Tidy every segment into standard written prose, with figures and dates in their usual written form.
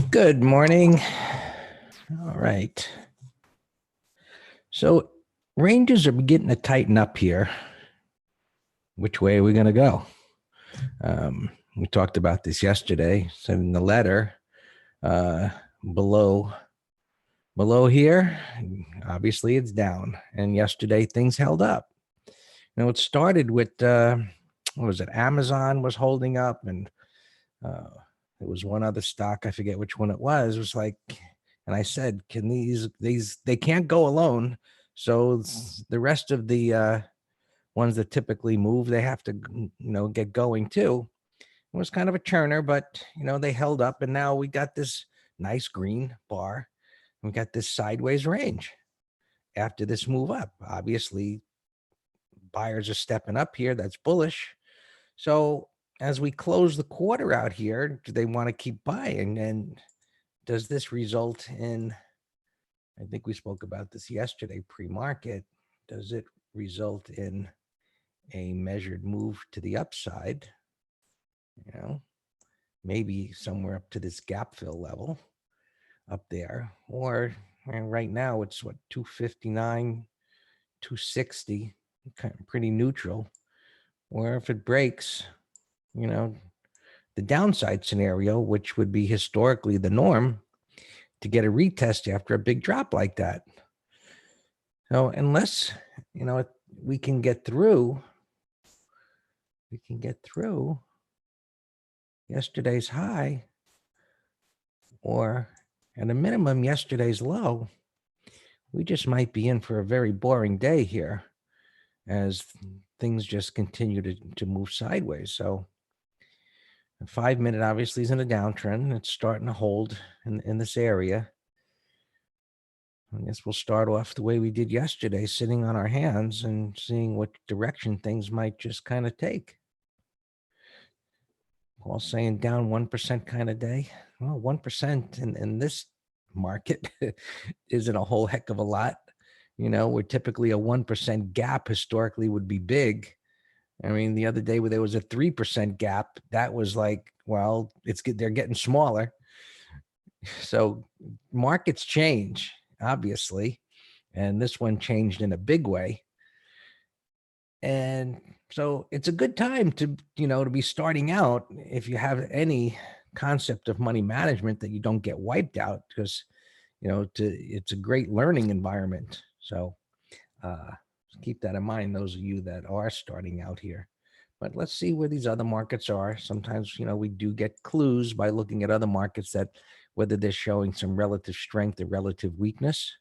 Good morning. All right. So ranges are beginning to tighten up here. Which way are we going to go? We talked about this yesterday. So in the letter, uh, below here, obviously it's down. And yesterday things held up. It started with what was it? Amazon was holding up, and there was one other stock, I forget which one it was. It was like, and I said, can these they can't go alone. So the rest of the ones that typically move, they have to, get going too. It was kind of a churner, but they held up, and now we got this nice green bar. We got this sideways range after this move up. Obviously, buyers are stepping up here. That's bullish. So as we close the quarter out here, do they want to keep buying? And does this result in, I think we spoke about this yesterday, pre-market, does it result in a measured move to the upside? Maybe somewhere up to this gap fill level up there, or right now it's what, 259, 260, kind of pretty neutral. Or if it breaks, the downside scenario, which would be historically the norm, to get a retest after a big drop like that. So unless, we can get through yesterday's high, or at a minimum yesterday's low, we just might be in for a very boring day here as things just continue to move sideways. So a 5-minute obviously is in a downtrend. It's starting to hold in this area. I guess we'll start off the way we did yesterday, sitting on our hands and seeing what direction things might just kind of take. Paul saying down 1% kind of day. Well, 1% in this market isn't a whole heck of a lot. Where typically a 1% gap historically would be big. I mean, the other day where there was a 3% gap, that was like, well, they're getting smaller. So markets change, obviously, and this one changed in a big way. And so it's a good time to be starting out if you have any concept of money management, that you don't get wiped out, because it's a great learning environment. So keep that in mind, those of you that are starting out here. But let's see where these other markets are. Sometimes, we do get clues by looking at other markets, that whether they're showing some relative strength or relative weakness.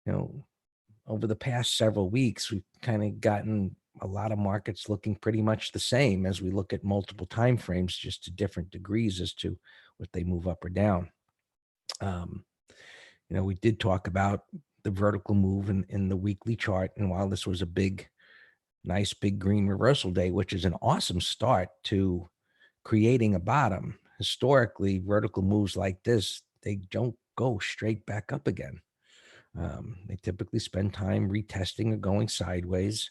Over the past several weeks, we've kind of gotten a lot of markets looking pretty much the same as we look at multiple time frames, just to different degrees as to what they move up or down. We did talk about the vertical move in the weekly chart. And while this was a nice big green reversal day, which is an awesome start to creating a bottom, historically, vertical moves like this, they don't go straight back up again. They typically spend time retesting or going sideways.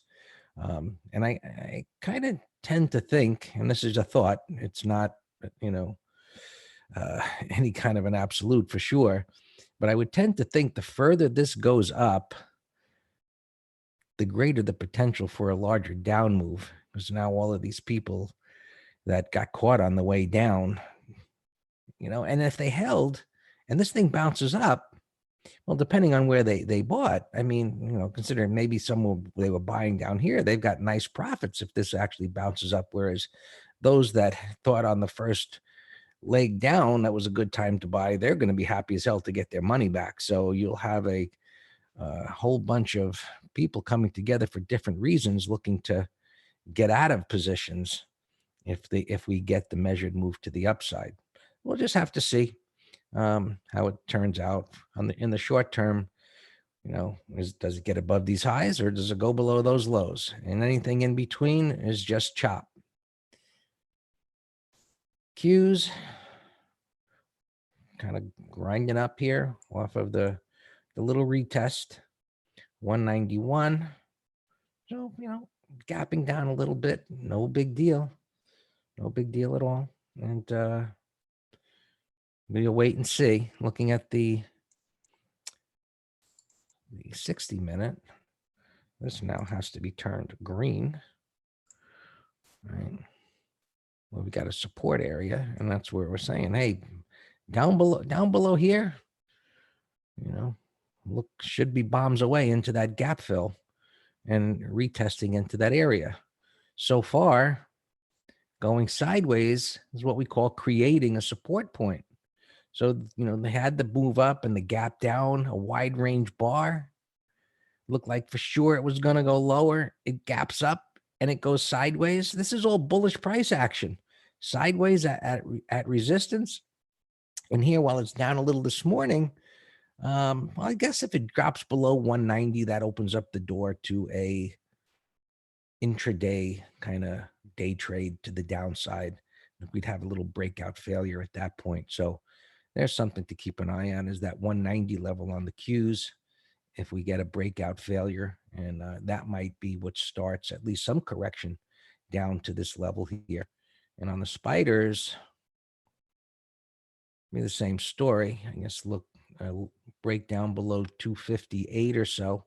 And I kind of tend to think, and this is a thought, it's not, any kind of an absolute for sure, but I would tend to think the further this goes up, the greater the potential for a larger down move, because now all of these people that got caught on the way down, and if they held and this thing bounces up, well, depending on where they bought, I mean, considering maybe they were buying down here, they've got nice profits if this actually bounces up. Whereas those that thought on the first leg down that was a good time to buy, they're going to be happy as hell to get their money back. So you'll have a whole bunch of people coming together for different reasons, looking to get out of positions if we get the measured move to the upside. We'll just have to see how it turns out in the short term. Does it get above these highs, or does it go below those lows? And anything in between is just chop. Qs kind of grinding up here off of the little retest, 191. So, gapping down a little bit, no big deal. No big deal at all. And We'll wait and see. Looking at the 60-minute, this now has to be turned green. Right. Well, we got a support area, and that's where we're saying, hey, down below here, look, should be bombs away into that gap fill and retesting into that area. So far, going sideways is what we call creating a support point. So, they had the move up and the gap down, a wide range bar. Looked like for sure it was going to go lower. It gaps up and it goes sideways. This is all bullish price action. Sideways at resistance. And here, while it's down a little this morning, well, I guess if it drops below 190, that opens up the door to a intraday kind of day trade to the downside. We'd have a little breakout failure at that point. So there's something to keep an eye on, is that 190 level on the Qs. If we get a breakout failure, and that might be what starts at least some correction down to this level here. And on the spiders, be the same story. I guess look, break down below 258 or so.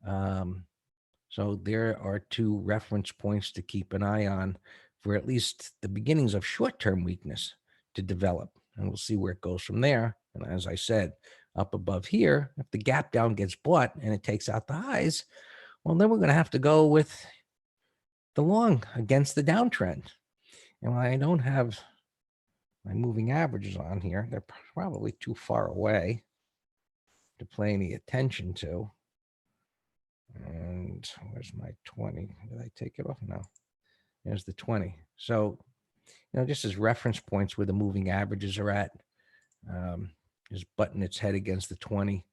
So there are two reference points to keep an eye on for at least the beginnings of short-term weakness to develop. And we'll see where it goes from there. And as I said, up above here, if the gap down gets bought and it takes out the highs, well, then we're going to have to go with the long against the downtrend. And I don't have my moving averages on here. They're probably too far away to pay any attention to. And where's my 20? Did I take it off? No. There's the 20. So, just as reference points where the moving averages are at, just button its head against the 20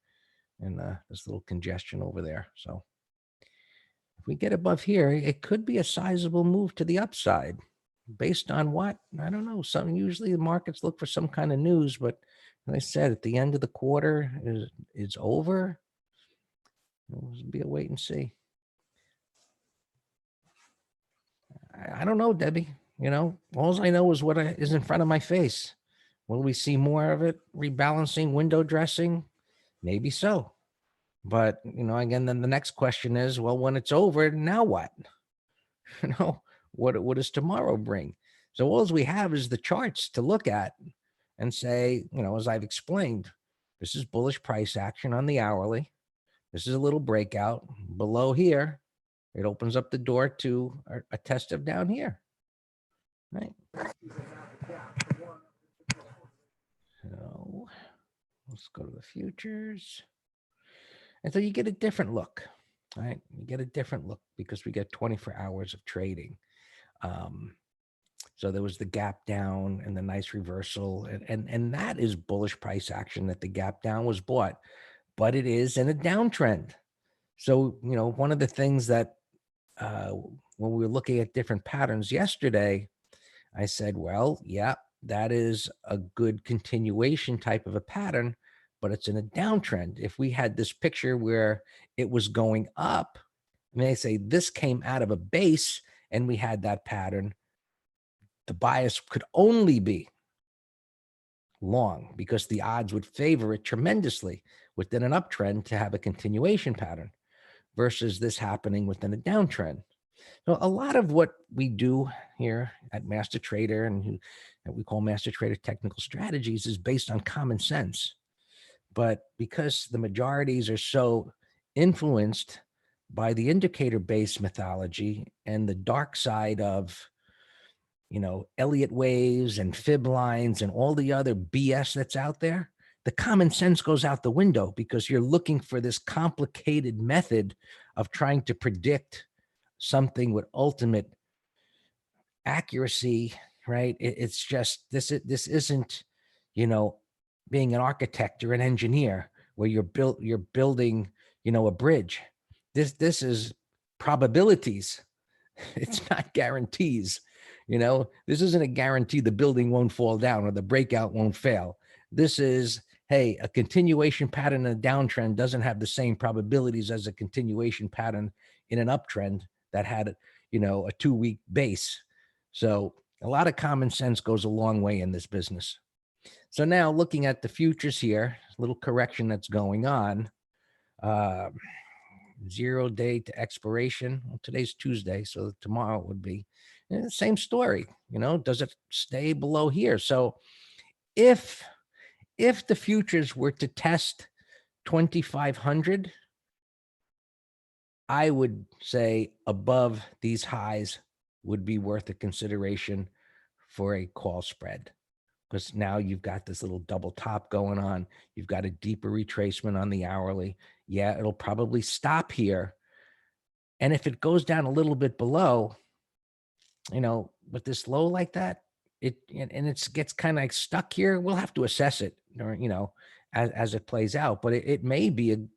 and this little congestion over there. So if we get above here, it could be a sizable move to the upside. Based on what? I don't know. Usually the markets look for some kind of news, but as I said, at the end of the quarter is over. It'll be a wait and see. I don't know, Debbie. All I know is what is in front of my face. Will we see more of it? Rebalancing, window dressing? Maybe so. But, again, then the next question is, well, when it's over, now what? What does tomorrow bring? So all we have is the charts to look at and say, as I've explained, this is bullish price action on the hourly. This is a little breakout. Below here, it opens up the door to a test of down here. Right. So let's go to the futures. And so you get a different look, right? You get a different look because we get 24 hours of trading. So there was the gap down and the nice reversal. And that is bullish price action, that the gap down was bought, but it is in a downtrend. So, one of the things that when we were looking at different patterns yesterday, I said, well, yeah, that is a good continuation type of a pattern, but it's in a downtrend. If we had this picture where it was going up, they say this came out of a base and we had that pattern, the bias could only be long because the odds would favor it tremendously within an uptrend to have a continuation pattern versus this happening within a downtrend. So a lot of what we do here at Master Trader and we call Master Trader Technical Strategies is based on common sense. But because the majorities are so influenced by the indicator-based methodology and the dark side of, Elliott waves and fib lines and all the other BS that's out there, the common sense goes out the window because you're looking for this complicated method of trying to predict something with ultimate accuracy, right? It's just, this isn't, being an architect or an engineer where you're building, a bridge. This is probabilities. It's not guarantees. This isn't a guarantee the building won't fall down or the breakout won't fail. This is, hey, a continuation pattern in a downtrend doesn't have the same probabilities as a continuation pattern in an uptrend that had, a 2-week base. So a lot of common sense goes a long way in this business. So now looking at the futures here, little correction that's going on. 0 day to expiration. Well, today's Tuesday, so tomorrow would be same story. Does it stay below here? So if the futures were to test 2,500, I would say above these highs would be worth a consideration for a call spread, because now you've got this little double top going on. You've got a deeper retracement on the hourly. Yeah, it'll probably stop here. And if it goes down a little bit below, with this low like that, it gets kind of like stuck here, we'll have to assess it, or, as it plays out. But it may be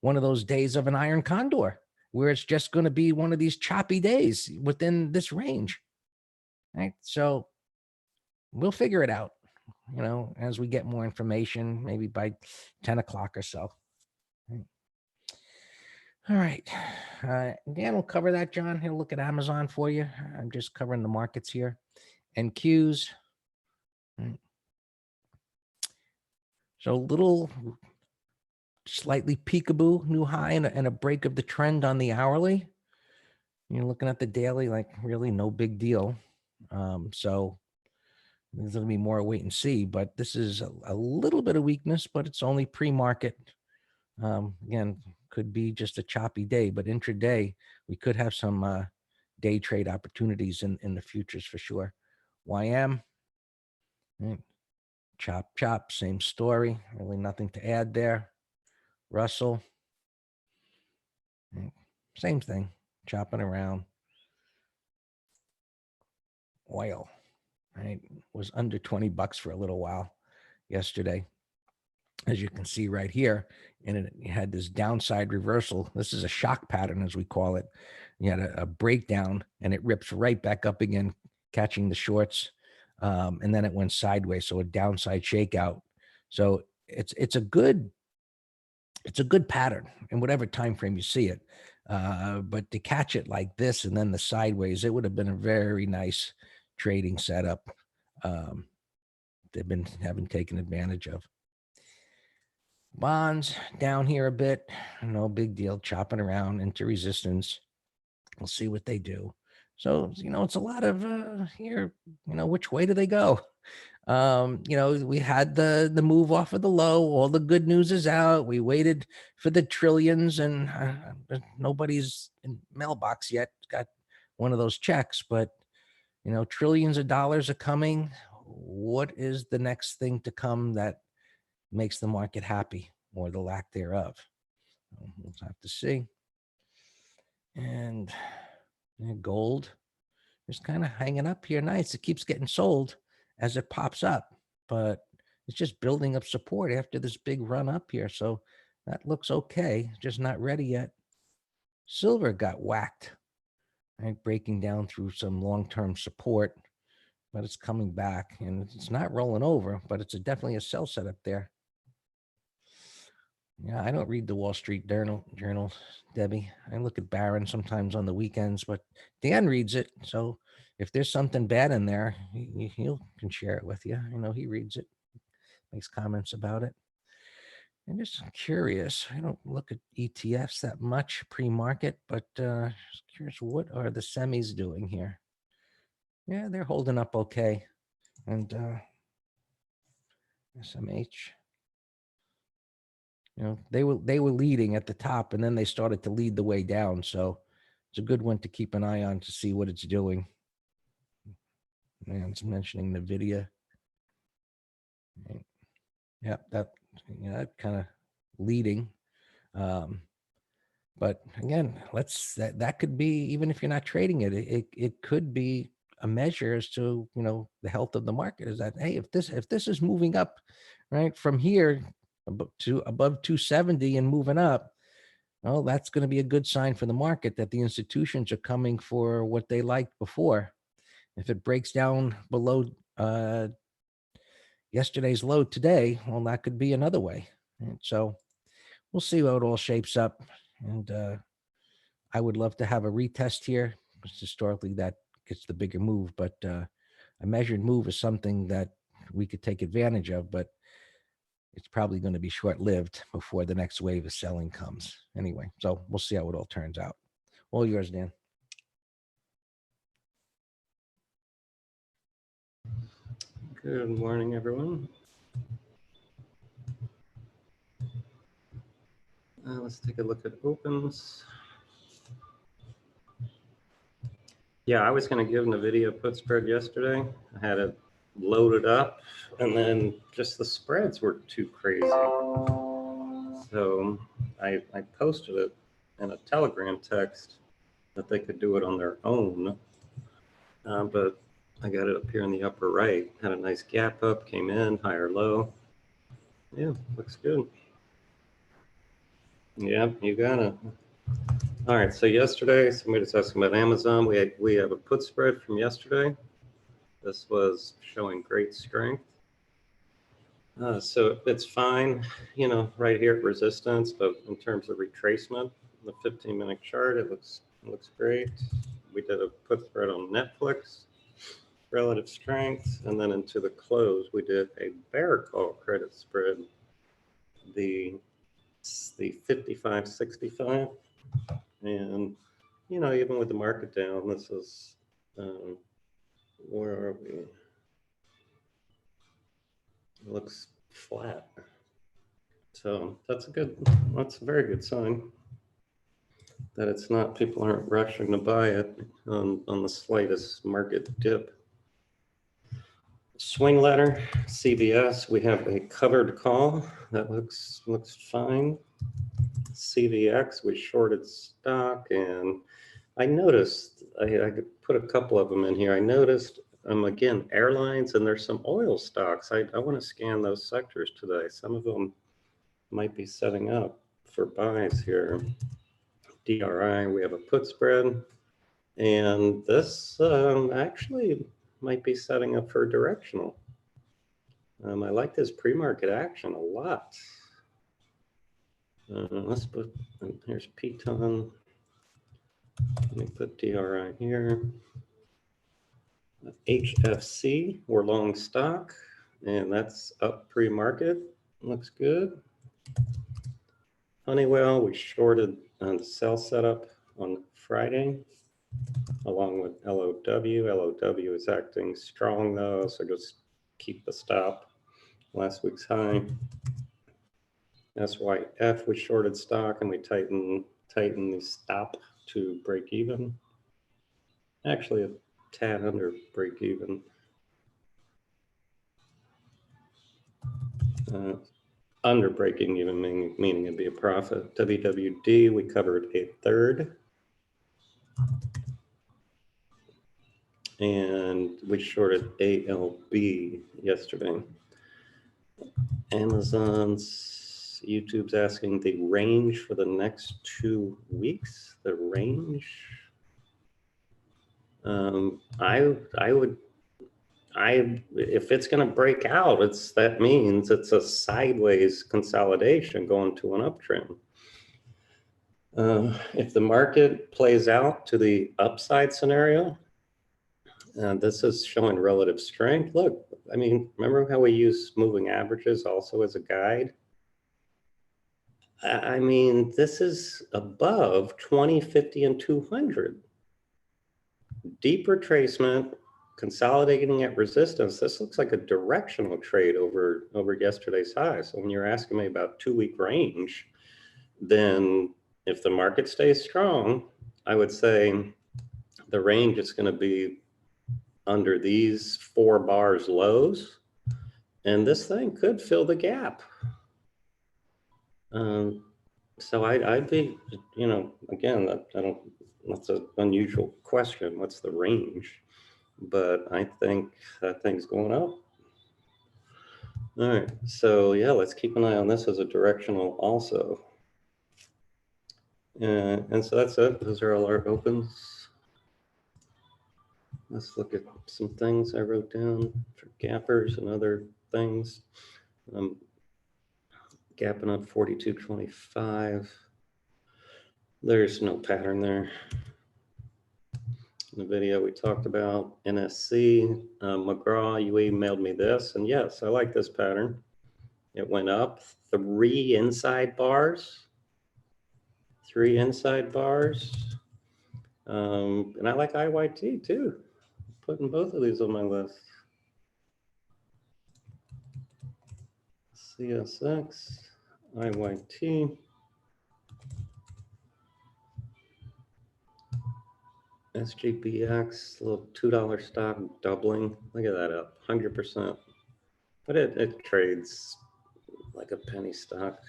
one of those days of an Iron Condor, where it's just going to be one of these choppy days within this range. Right. So we'll figure it out, as we get more information, maybe by 10 o'clock or so. All right. Dan will cover that, John. He'll look at Amazon for you. I'm just covering the markets here. And Qs. So a little slightly peekaboo new high and a break of the trend on the hourly. You're looking at the daily, like really no big deal. So there's going to be more wait and see, but this is a little bit of weakness, but it's only pre-market. Again, could be just a choppy day, but intraday, we could have some day trade opportunities in the futures for sure. YM, right. Chop, same story. Really nothing to add there. Russell, right. Same thing, chopping around. Oil, right, was under $20 for a little while yesterday, as you can see right here, and it had this downside reversal. This is a shock pattern, as we call it. You had a breakdown, and it rips right back up again, catching the shorts, and then it went sideways, so a downside shakeout. So it's a good pattern in whatever time frame you see it. But to catch it like this and then the sideways, it would have been a very nice trading setup. They've haven't taken advantage of. Bonds down here a bit, no big deal, chopping around into resistance. We'll see what they do. So, it's a lot of here, which way do they go? We had the move off of the low. All the good news is out. We waited for the trillions, and nobody's in mailbox yet got one of those checks, but trillions of dollars are coming. What is the next thing to come that makes the market happy, or the lack thereof? We'll have to see. And gold is kind of hanging up here nice. It keeps getting sold as it pops up, but it's just building up support after this big run up here. So that looks okay, just not ready yet. Silver got whacked, right? Breaking down through some long-term support, but it's coming back, and it's not rolling over, but it's definitely a sell setup there. Yeah, I don't read the Wall Street Journal, Debbie. I look at Barron sometimes on the weekends, but Dan reads it. So if there's something bad in there, he can share it with you. He reads it, makes comments about it. I'm just curious. I don't look at ETFs that much pre-market, but just curious, what are the semis doing here? Yeah, they're holding up okay. And SMH. They were leading at the top, and then they started to lead the way down. So it's a good one to keep an eye on to see what it's doing. Man's mentioning NVIDIA. Yeah, that kind of leading. But again, that could be, even if you're not trading it, it could be a measure as to the health of the market. Is that, hey, if this is moving up, right, from here to above 270 and moving up, well, that's going to be a good sign for the market that the institutions are coming for what they liked before. If it breaks down below yesterday's low today, well, that could be another way. And so we'll see how it all shapes up. And I would love to have a retest here, because historically that gets the bigger move, but a measured move is something that we could take advantage of, but it's probably going to be short-lived before the next wave of selling comes. Anyway, so we'll see how it all turns out. All yours, Dan. Good morning, everyone. Let's take a look at opens. Yeah, I was going to give NVIDIA a put spread yesterday. I had it loaded up, and then just the spreads were too crazy. So I posted it in a Telegram text that they could do it on their own. But I got it up here in the upper right. Had a nice gap up, came in, higher low. Yeah, looks good. Yeah, you got it. All right, so yesterday, somebody was asking about Amazon. We have a put spread from yesterday. This was showing great strength. So it's fine, you know, right here at resistance, but in terms of retracement, the 15-minute chart, it looks great. We did a put spread on Netflix, relative strength, and then into the close, we did a bear call credit spread, the 55-65. And, you know, even with the market down, this is, where are we? It looks flat. So that's a very good sign that it's not, people aren't rushing to buy it on the slightest market dip. Swing ladder, CVS, we have a covered call that looks fine. CVX, we shorted stock, and I noticed, I could put a couple of them in here. I noticed, again, airlines, and there's some oil stocks. I want to scan those sectors today. Some of them might be setting up for buys here. DRI, we have a put spread, and this actually might be setting up for directional. I like this pre-market action a lot. Let's put, here's Piton. Let me put DRI here. HFC, we're long stock, and that's up pre-market. Looks good. Honeywell, we shorted on the sell setup on Friday, along with LOW. LOW is acting strong though, so just keep the stop. Last week's high. SYF, we shorted stock and we tighten the stop to break even. Actually, a tad under break even. Under breaking even, meaning it'd be a profit. WWD, we covered a third. And we shorted ALB yesterday. Amazon's, YouTube's asking the range for the next 2 weeks. The range. If it's going to break out, that means it's a sideways consolidation going to an uptrend. If the market plays out to the upside scenario, this is showing relative strength. Look, I mean, remember how we use moving averages also as a guide? I mean, this is above 20, 50, and 200. Deep retracement, consolidating at resistance. This looks like a directional trade over yesterday's high. So when you're asking me about 2-week range, then if the market stays strong, I would say the range is going to be under these 4 bars lows, and this thing could fill the gap. So I'd be, you know, again, that's an unusual question. What's the range? But I think that thing's going up. All right, so yeah, let's keep an eye on this as a directional also. And so that's it. Those are all our opens. Let's look at some things I wrote down for gappers and other things. Gapping up 42.25. There's no pattern there. In the video we talked about NSC. McGraw, you emailed me this, and yes, I like this pattern. It went up 3 inside bars. 3 inside bars. And I like IYT too. Putting both of these on my list. CSX, IYT. SGBX, little $2 stock doubling. Look at that, up 100%. But it trades like a penny stock.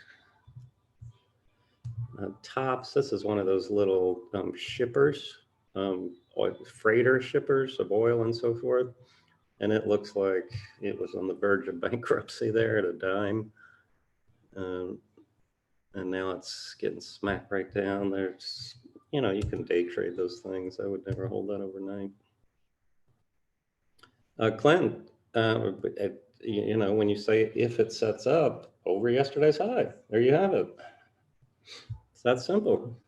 Tops, this is one of those little shippers, freighter shippers of oil and so forth. And it looks like it was on the verge of bankruptcy there at a dime. And now it's getting smacked right down. There's, you know, you can day trade those things. I would never hold that overnight. Clint, you know, when you say if it sets up over yesterday's high, there you have it. It's that simple.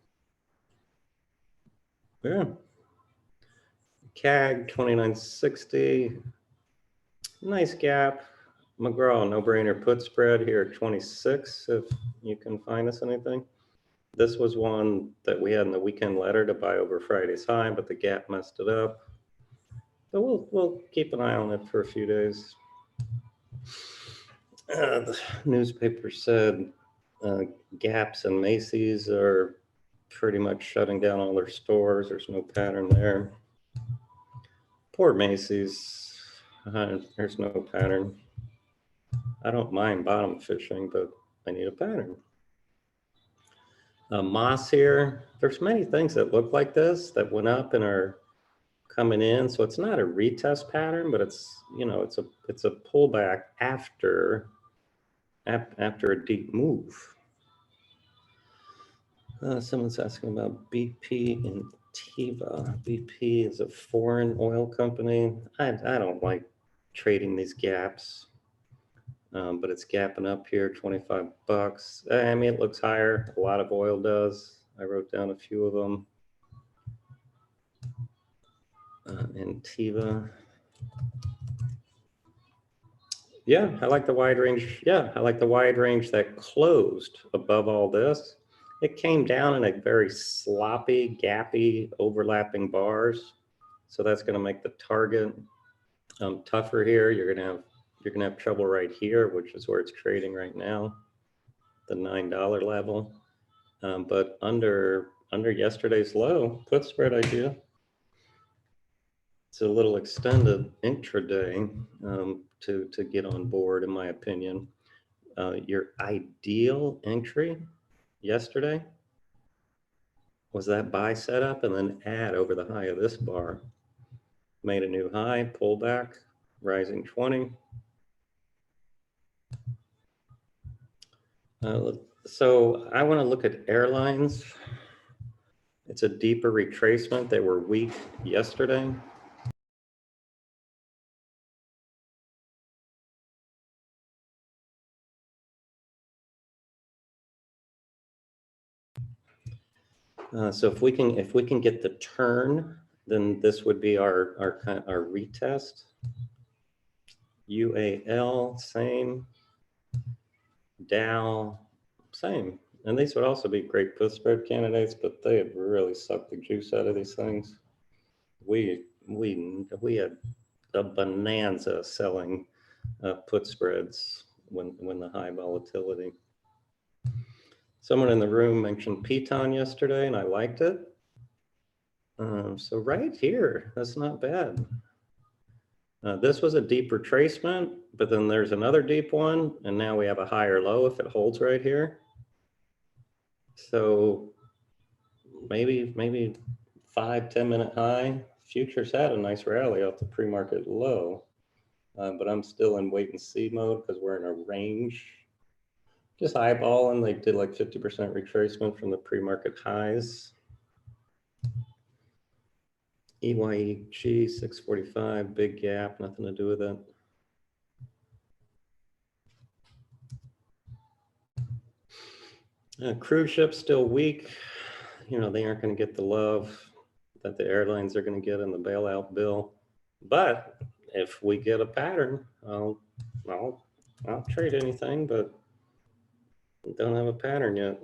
Yeah. CAG 2960, nice gap. McGraw, no-brainer put spread here at 26, if you can find us anything. This was one that we had in the weekend letter to buy over Friday's high, but the gap messed it up. But we'll keep an eye on it for a few days. The newspaper said Gaps and Macy's are pretty much shutting down all their stores. There's no pattern there. Poor Macy's. There's no pattern. I don't mind bottom fishing, but I need a pattern. Moss here. There's many things that look like this that went up and are coming in. So it's not a retest pattern, but it's, you know, it's a pullback after a deep move. Someone's asking about BP and Tiva. BP is a foreign oil company. I don't like trading these gaps, but it's gapping up here, 25 bucks. I mean, it looks higher. A lot of oil does. I wrote down a few of them. And Tiva. Yeah, I like the wide range. Yeah, I like the wide range that closed above all this. It came down in a very sloppy, gappy, overlapping bars. So that's going to make the target tougher here. You're gonna have trouble right here, which is where it's trading right now, the $9 level. But under yesterday's low, put spread idea. It's a little extended intraday to get on board, in my opinion. Your ideal entry yesterday was that buy setup and then add over the high of this bar. Made a new high, pullback, rising 20. So I want to look at airlines. It's a deeper retracement. They were weak yesterday. So if we can get the turn, then this would be our retest. UAL, same. Dow, same. And these would also be great put spread candidates, but they have really sucked the juice out of these things. We had a bonanza selling put spreads when the high volatility. Someone in the room mentioned Piton yesterday, and I liked it. So right here, that's not bad. This was a deep retracement, but then there's another deep one, and now we have a higher low if it holds right here. So maybe 5-10 minute high. Futures had a nice rally off the pre-market low, but I'm still in wait and see mode because we're in a range. Just eyeballing, they did like 50% retracement from the pre-market highs. EYEG 645, big gap, nothing to do with it. Cruise ships still weak. You know, they aren't going to get the love that the airlines are going to get in the bailout bill. But if we get a pattern, I'll trade anything, but don't have a pattern yet.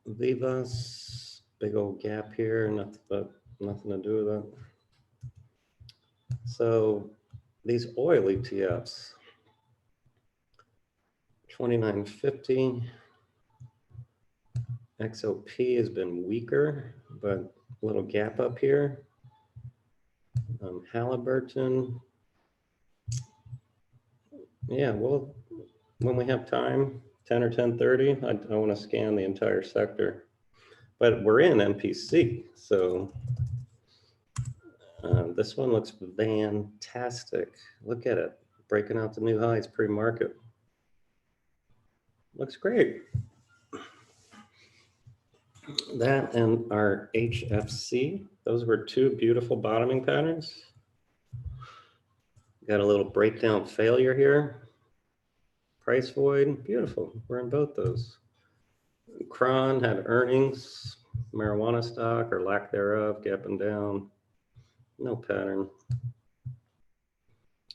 Vivas, big old gap here, nothing to do with it. So these oil ETFs, 2950, XOP has been weaker, but a little gap up here. Halliburton, yeah, well, when we have time, 10 or 10:30, I want to scan the entire sector. But we're in MPC, so this one looks fantastic. Look at it, breaking out the new highs pre-market. Looks great. That and our HFC, those were two beautiful bottoming patterns. Got a little breakdown failure here. Price void, beautiful. We're in both those. Cron had earnings, marijuana stock or lack thereof, gapping down. No pattern.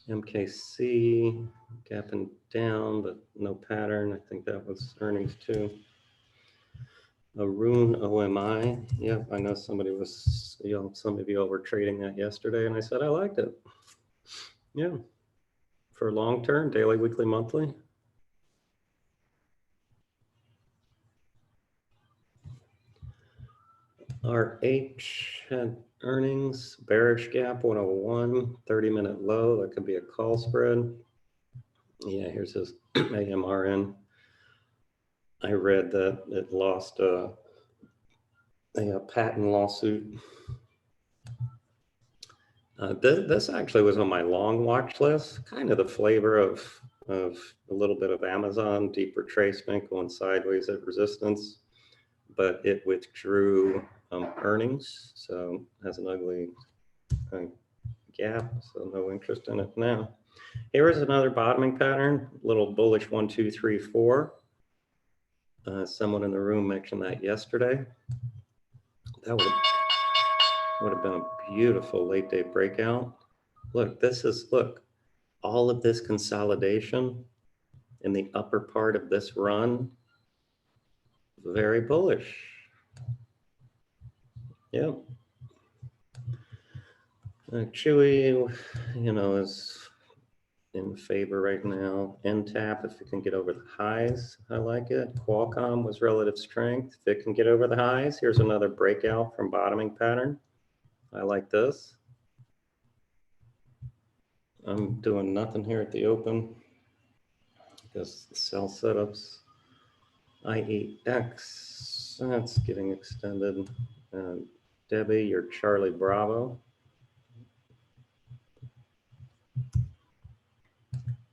MKC, gapping down, but no pattern. I think that was earnings too. Arun OMI. Yep, I know somebody was, some of you all were trading that yesterday, and I said I liked it. Yeah, for long term, daily, weekly, monthly. RH had earnings, bearish gap 101, 30-minute low. That could be a call spread. Yeah, here's his AMRN. I read that it lost a patent lawsuit. This actually was on my long watch list, kind of the flavor of a little bit of Amazon, deep retracement going sideways at resistance, but it withdrew earnings, so has an ugly gap, so no interest in it now. Here is another bottoming pattern, little bullish 1, 2, 3, 4. Someone in the room mentioned that yesterday. That would have been a beautiful late day breakout. Look, look, all of this consolidation in the upper part of this run, very bullish. Yeah. Chewy, is in favor right now. NTAP, if it can get over the highs, I like it. Qualcomm was relative strength. If it can get over the highs, here's another breakout from bottoming pattern. I like this. I'm doing nothing here at the open because the sell setups. IEX, that's getting extended. Debbie, you're Charlie Bravo.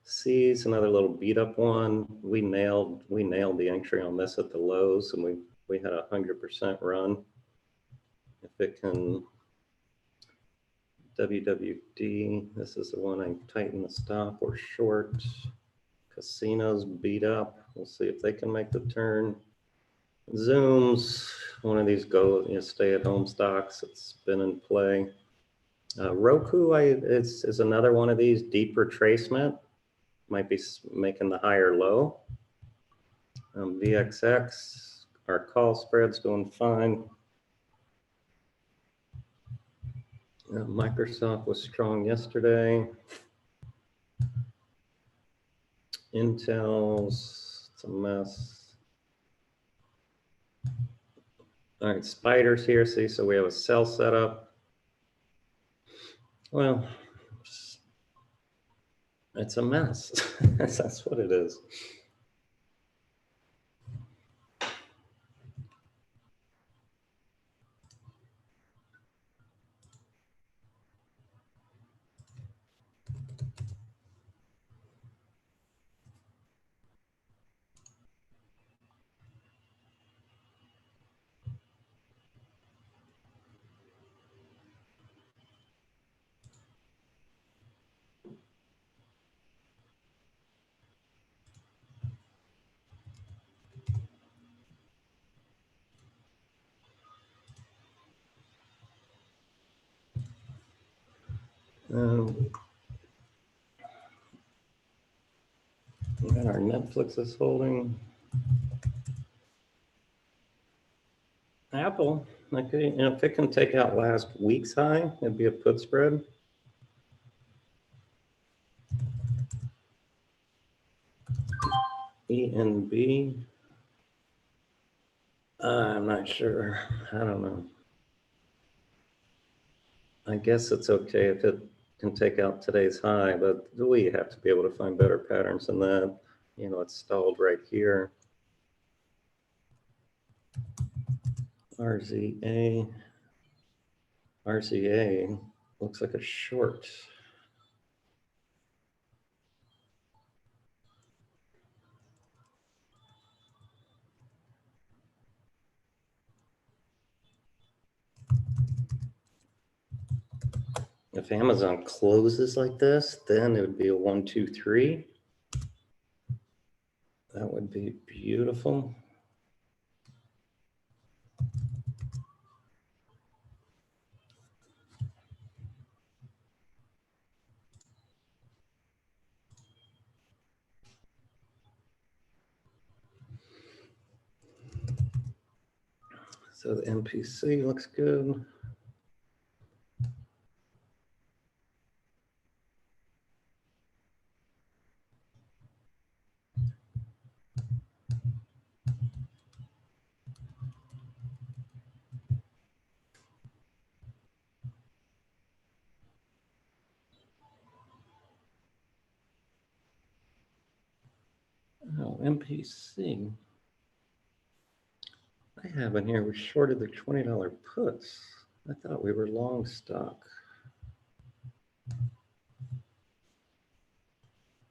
C's another little beat up one. We nailed the entry on this at the lows, and we had 100% run. If it can, WWD, this is the one I tighten the stop or short. Casinos beat up. We'll see if they can make the turn. Zooms, one of these stay-at-home stocks. It's been in play. Roku is another one of these deep retracement. Might be making the higher low. VXX, our call spread's doing fine. Microsoft was strong yesterday. Intel's, it's a mess. All right, spiders here, see, so we have a sell setup. Well, it's a mess. That's what it is. We got our Netflix is holding. Apple, okay, and if it can take out last week's high, it'd be a put spread. ENB. I'm not sure. I don't know. I guess it's okay if it can take out today's high, but we have to be able to find better patterns than that. You know, it's stalled right here. RZA. RZA looks like a short. If Amazon closes like this, then it would be a 1, 2, 3. That would be beautiful. So the MPC looks good. Oh, MPC. I have in here, we shorted the $20 puts. I thought we were long stock.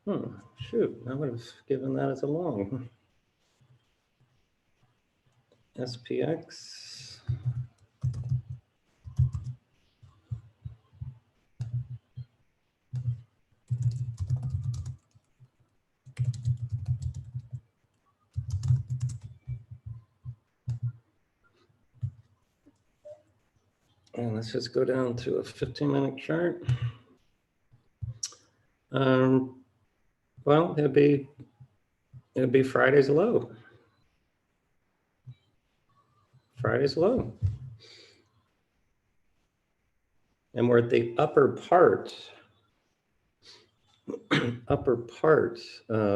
Shoot, I would have given that as a long. SPX. And let's just go down to a 15-minute chart. Well, it'd be Friday's low. Friday's low. And we're at the upper part